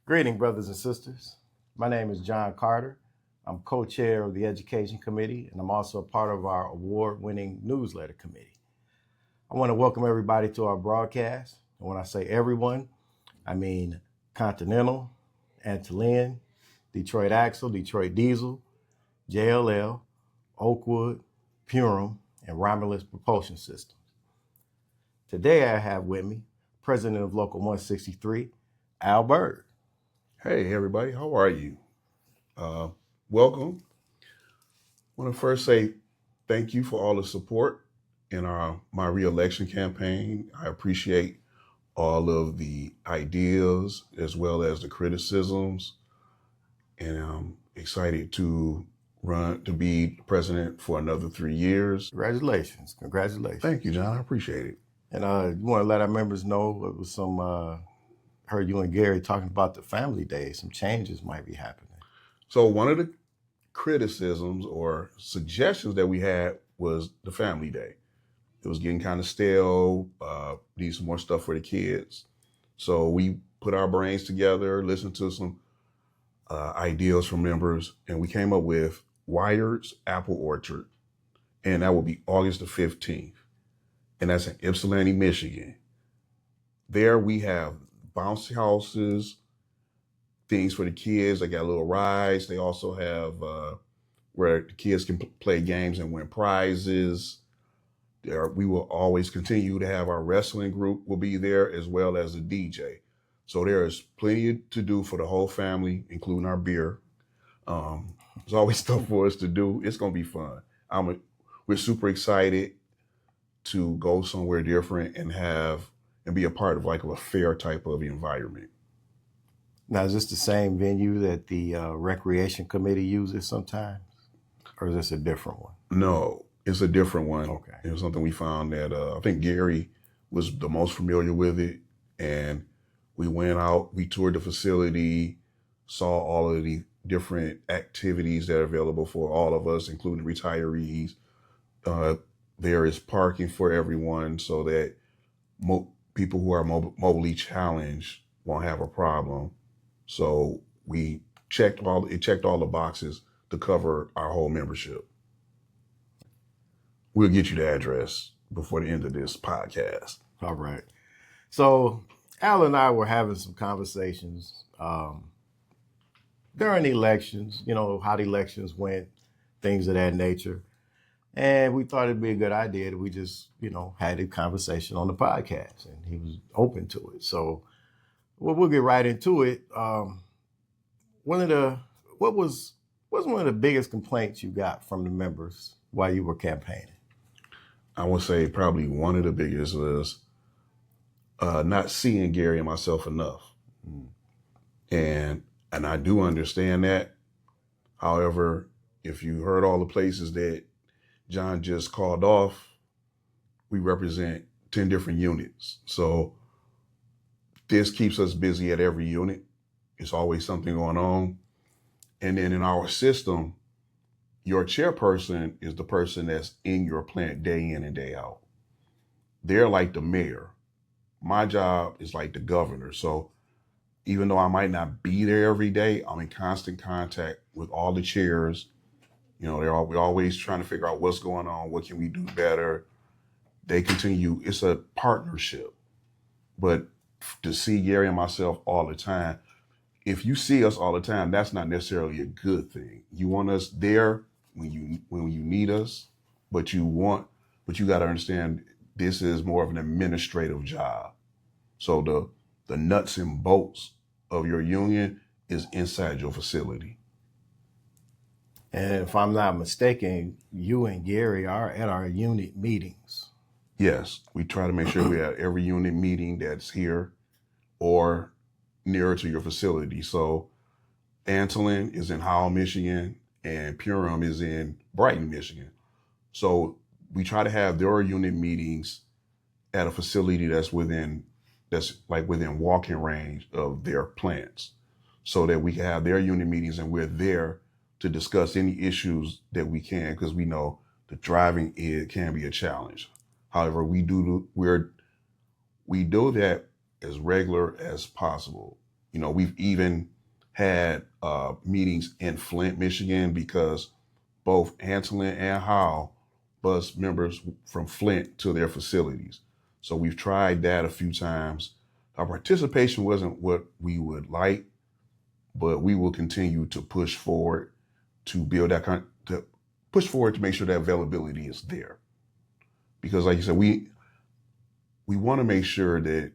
Greeting, brothers and sisters. My name is John Carter. I'm co-chair of the Education Committee, and I'm also a part of our award-winning newsletter committee. I want to welcome everybody to our broadcast. And when I say everyone, I mean Continental, Antillean, Detroit Axle, Detroit Diesel, JLL, Oakwood, Purim, and Romulus Propulsion Systems. Today I have with me President of Local 163, Al Byrd. Hey, everybody. How are you? Welcome. I want to first say thank you for all the support in my re-election campaign. I appreciate all of the ideas as well as the criticisms. And I'm excited to run to be president for another 3 years. Congratulations. Thank you, John. I appreciate it. And you want to let our members know it was some, heard you and Gary talking about the family day. Some changes might be happening. So one of the criticisms or suggestions that we had was the family day. It was getting kind of stale, need some more stuff for the kids. So we put our brains together, listened to some ideas from members, and we came up with Wiard's Apple Orchard. And that will be August the 15th. And that's in Ypsilanti, Michigan. There we have bouncy houses, things for the kids. They got little rides. They also have where the kids can play games and win prizes. We will always continue to have our wrestling group will be there as well as a DJ. So there is plenty to do for the whole family, including our beer. There's always stuff for us to do. It's going to be fun. We're super excited to go somewhere different and be a part of like a fair type of environment. Now, is this the same venue that the Recreation Committee uses sometimes? Or is this a different one? No, it's a different one. Okay. It was something we found that I think Gary was the most familiar with it. And we went out, we toured the facility, saw all of the different activities that are available for all of us, including retirees. There is parking for everyone so that people who are mobilely challenged won't have a problem. So we checked all the boxes to cover our whole membership. We'll get you the address before the end of this podcast. All right. So Al and I were having some conversations during elections, how the elections went, things of that nature. And we thought it'd be a good idea that we just, had a conversation on the podcast, and he was open to it. So we'll get right into it. What was one of the biggest complaints you got from the members while you were campaigning? I would say probably one of the biggest was not seeing Gary and myself enough. And I do understand that. However, if you heard all the places that John just called off, we represent 10 different units. So this keeps us busy at every unit. It's always something going on. And then in our system, your chairperson is the person that's in your plant day in and day out. They're like the mayor. My job is like the governor. So even though I might not be there every day, I'm in constant contact with all the chairs. We're always trying to figure out what's going on. What can we do better? They continue. It's a partnership. But to see Gary and myself all the time, if you see us all the time, that's not necessarily a good thing. You want us there when you need us, but you got to understand this is more of an administrative job. So the nuts and bolts of your union is inside your facility. And if I'm not mistaken, you and Gary are at our unit meetings. Yes, we try to make sure we're at every unit meeting that's here or nearer to your facility. So Antillean is in Howell, Michigan, and Purim is in Brighton, Michigan. So we try to have their unit meetings at a facility that's within walking range of their plants, so that we can have their unit meetings and we're there to discuss any issues that we can, because we know the driving can be a challenge. However, we do that as regular as possible. We've even had meetings in Flint, Michigan, because both Antolin and Howell bus members from Flint to their facilities. So we've tried that a few times. Our participation wasn't what we would like, but we will continue to push forward to build to push forward to make sure that availability is there. Because like you said, we want to make sure that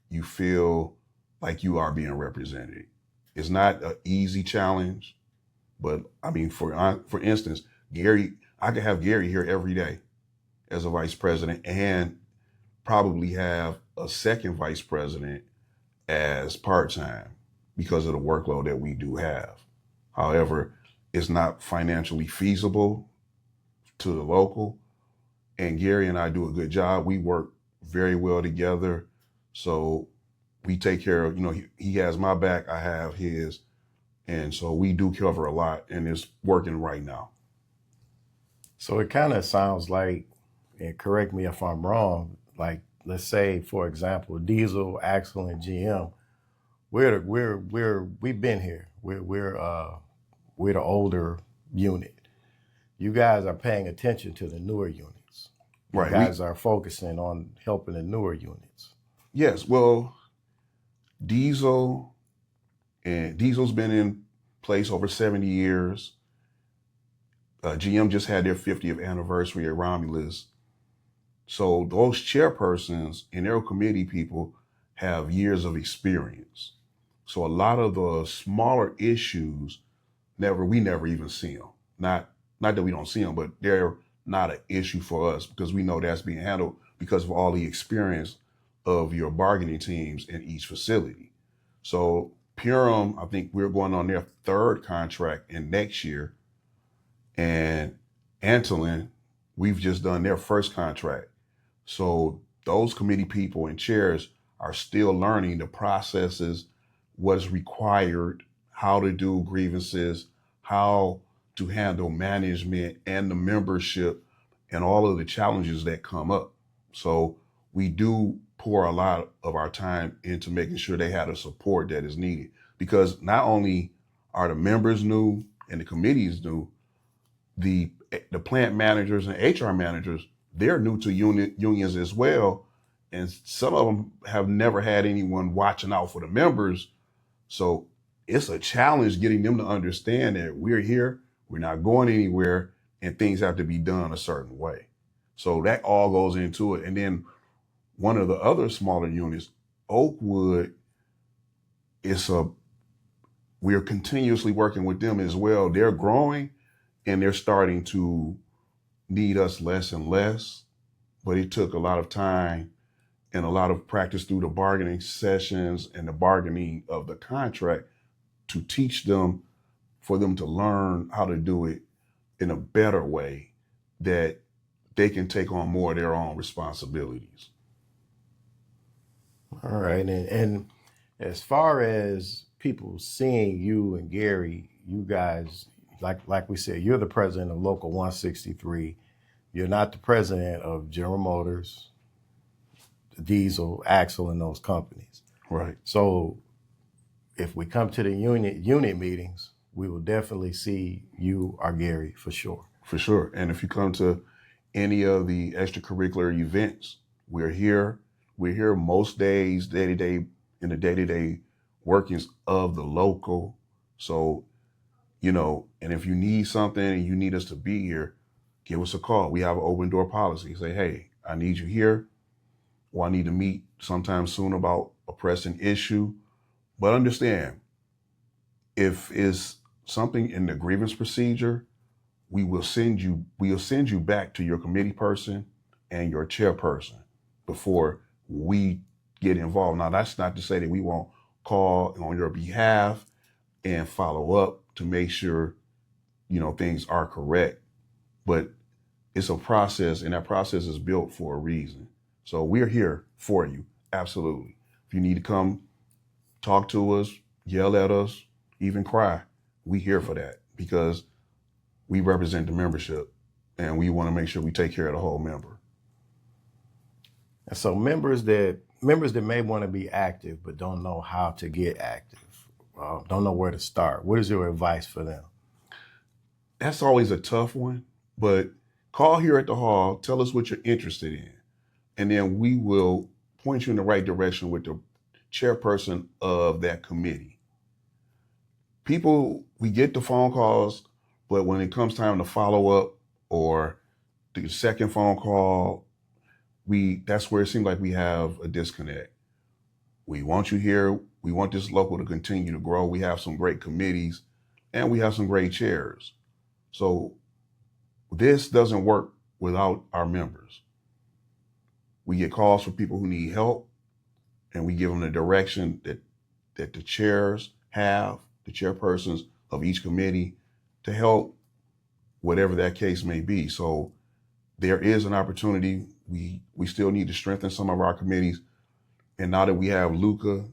you feel like you are being represented. It's not an easy challenge, but I mean, for instance, Gary, I could have Gary here every day as a vice president and probably have a second vice president as part-time because of the workload that we do have. However, it's not financially feasible to the local, and Gary and I do a good job. We work very well together. So we take care of, he has my back, I have his. And so we do cover a lot, and it's working right now. So it kind of sounds like, and correct me if I'm wrong, like let's say, for example, Diesel, Axle, and GM, we've been here. We're the older unit. You guys are paying attention to the newer units. Right. You guys are focusing on helping the newer units. Yes. Well, Diesel's been in place over 70 years. GM just had their 50th anniversary at Romulus. So those chairpersons and their committee people have years of experience. So a lot of the smaller issues, we never even see them. Not that we don't see them, but they're not an issue for us because we know that's being handled because of all the experience of your bargaining teams in each facility. So Purim, I think we're going on their third contract in next year. And Antolin, we've just done their first contract. So those committee people and chairs are still learning the processes, what is required, how to do grievances, how to handle management and the membership and all of the challenges that come up. So we do pour a lot of our time into making sure they have the support that is needed, because not only are the members new and the committees new, the plant managers and HR managers, they're new to unions as well. And some of them have never had anyone watching out for the members. So it's a challenge getting them to understand that we're here, we're not going anywhere, and things have to be done a certain way. So that all goes into it. And then one of the other smaller units, Oakwood, we're continuously working with them as well. They're growing and they're starting to need us less and less, but it took a lot of time and a lot of practice through the bargaining sessions and the bargaining of the contract to teach them, for them to learn how to do it in a better way that they can take on more of their own responsibilities. All right. And as far as people seeing you and Gary, you guys, like we said, you're the president of Local 163. You're not the president of General Motors, Diesel, Axle, and those companies. Right. So if we come to the unit meetings, we will definitely see you or Gary for sure. For sure. And if you come to any of the extracurricular events, we're here. We're here most days, day-to-day, in the day-to-day workings of the local. So, and if you need something and you need us to be here, give us a call. We have an open door policy. Say, hey, I need you here, or I need to meet sometime soon about a pressing issue. But understand, if it's something in the grievance procedure, we will send you back to your committee person and your chairperson before we get involved. Now, that's not to say that we won't call on your behalf and follow up to make sure, things are correct. But it's a process, and that process is built for a reason. So we're here for you. Absolutely. If you need to come talk to us, yell at us, even cry, we here for that, because we represent the membership and we want to make sure we take care of the whole member. And so members that may want to be active but don't know how to get active, don't know where to start? What is your advice for them? That's always a tough one, but call here at the hall, tell us what you're interested in, and then we will point you in the right direction with the chairperson of that committee. People, we get the phone calls, but when it comes time to follow up or the second phone call, that's where it seems like we have a disconnect. We want you here. We want this local to continue to grow. We have some great committees and we have some great chairs. So this doesn't work without our members. We get calls from people who need help and we give them the direction that the chairs have, the chairpersons of each committee, to help whatever that case may be. So there is an opportunity. We still need to strengthen some of our committees. And now that we have Luca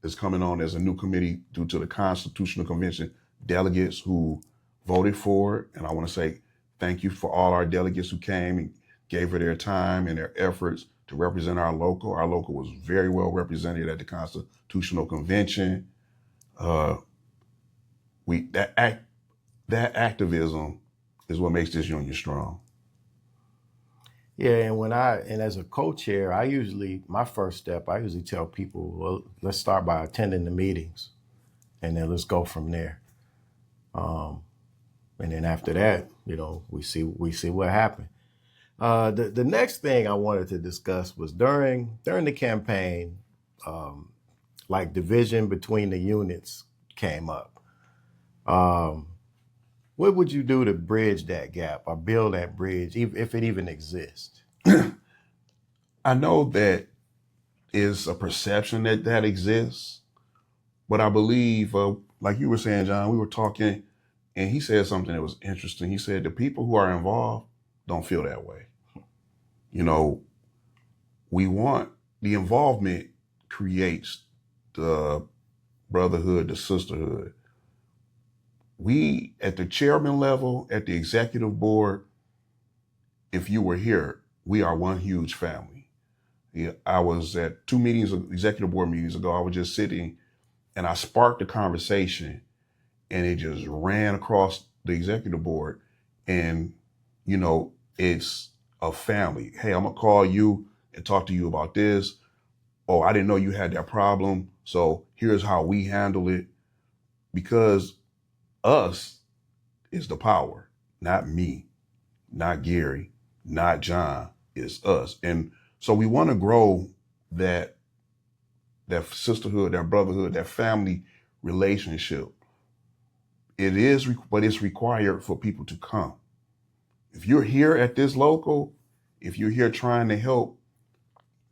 is coming on as a new committee due to the Constitutional Convention delegates who voted for it. And I want to say thank you for all our delegates who came and gave her their time and their efforts to represent our local. Our local was very well represented at the Constitutional Convention. That activism is what makes this union strong. Yeah, and as a co-chair, my first step, I usually tell people, well, let's start by attending the meetings, and then let's go from there. And then after that, we see what happened. The next thing I wanted to discuss was during the campaign, like division between the units came up. What would you do to bridge that gap or build that bridge, if it even exists? I know that is a perception that exists, but I believe, like you were saying, John, we were talking, and he said something that was interesting. He said the people who are involved don't feel that way. We want the involvement creates the brotherhood, the sisterhood. We, at the chairman level, at the executive board, if you were here, we are one huge family. Yeah, I was at 2 executive board meetings ago. I was just sitting and I sparked a conversation and it just ran across the executive board. And, it's a family. Hey, I'm going to call you and talk to you about this. Oh, I didn't know you had that problem. So here's how we handle it. Because us is the power, not me, not Gary, not John. It's us. And so we want to grow that sisterhood, that brotherhood, that family relationship. But it's required for people to come. If you're here at this local, if you're here trying to help,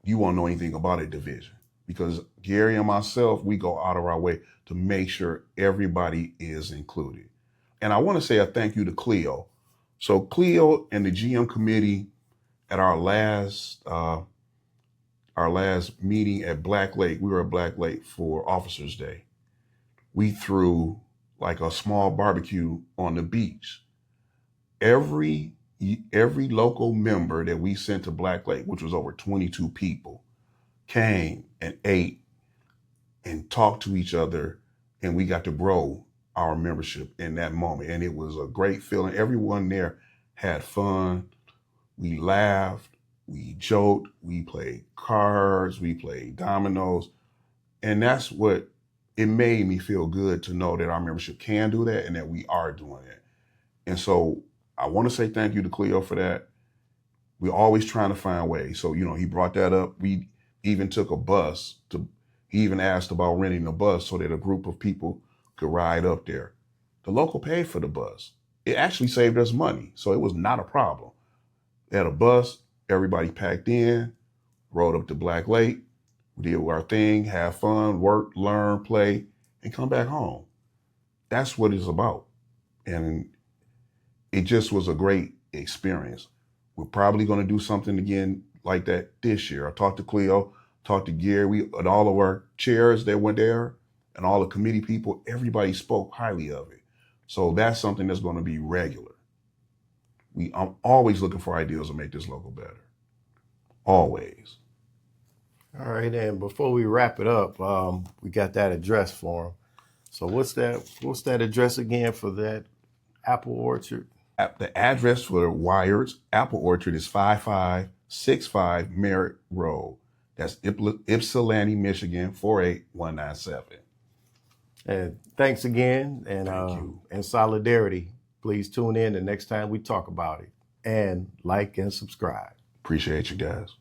you won't know anything about a division, because Gary and myself, we go out of our way to make sure everybody is included. And I want to say a thank you to Cleo. So Cleo and the GM committee at our last meeting at Black Lake, we were at Black Lake for Officers Day. We threw like a small barbecue on the beach. Every local member that we sent to Black Lake, which was over 22 people, came and ate and talked to each other, and we got to grow our membership in that moment. And it was a great feeling. Everyone there had fun. We laughed, we joked, we played cards, we played dominoes. And that's what it made me feel good to know that our membership can do that and that we are doing it. And so I want to say thank you to Cleo for that. We're always trying to find ways. So, he brought that up. We even took a bus he even asked about renting a bus so that a group of people could ride up there. The local paid for the bus. It actually saved us money. So it was not a problem. They had a bus, everybody packed in, rode up to Black Lake, did our thing, have fun, work, learn, play, and come back home. That's what it's about. And it just was a great experience. We're probably going to do something again like that this year. I talked to Cleo, talked to Gary, and all of our chairs that went there and all the committee people, everybody spoke highly of it. So that's something that's going to be regular. I'm always looking for ideas to make this local better. Always. All right, and before we wrap it up, we got that address for him. So what's that address again for that apple orchard? The address for Wiard's Apple Orchard is 5565 Merritt Road. That's Ypsilanti, Michigan, 48197. And thanks again. And Thank you. in solidarity, please tune in the next time we talk about it. And like and subscribe. Appreciate you guys.